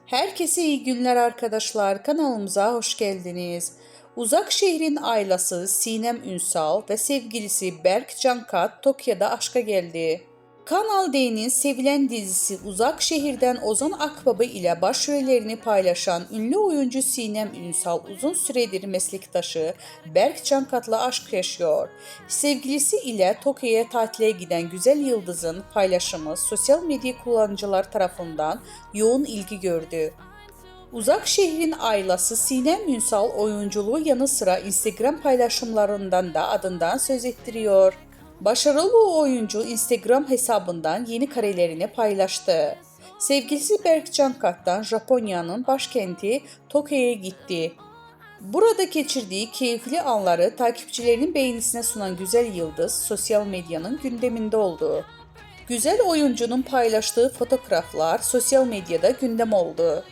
Herkese iyi günler arkadaşlar. Kanalımıza hoş geldiniz. Uzak şehrin ailesi Sinem Ünsal ve sevgilisi Berk Cankat Tokyo'da aşka geldi. Kanal D'nin sevilen dizisi Uzak Şehir'den Ozan Akbaba ile başrollerini paylaşan ünlü oyuncu Sinem Ünsal uzun süredir meslektaşı Berk Cankat'la aşk yaşıyor. Sevgilisi ile Tokyo'ya tatile giden güzel yıldızın paylaşımı sosyal medya kullanıcılar tarafından yoğun ilgi gördü. Uzak şehrin ailesi Sinem Ünsal oyunculuğu yanı sıra Instagram paylaşımlarından da adından söz ettiriyor. Başarılı oyuncu Instagram hesabından yeni karelerini paylaştı. Sevgilisi Berk Cankat'tan Japonya'nın başkenti Tokyo'ya gitti. Burada geçirdiği keyifli anları takipçilerinin beğenisine sunan güzel yıldız sosyal medyanın gündeminde oldu. Güzel oyuncunun paylaştığı fotoğraflar sosyal medyada gündem oldu.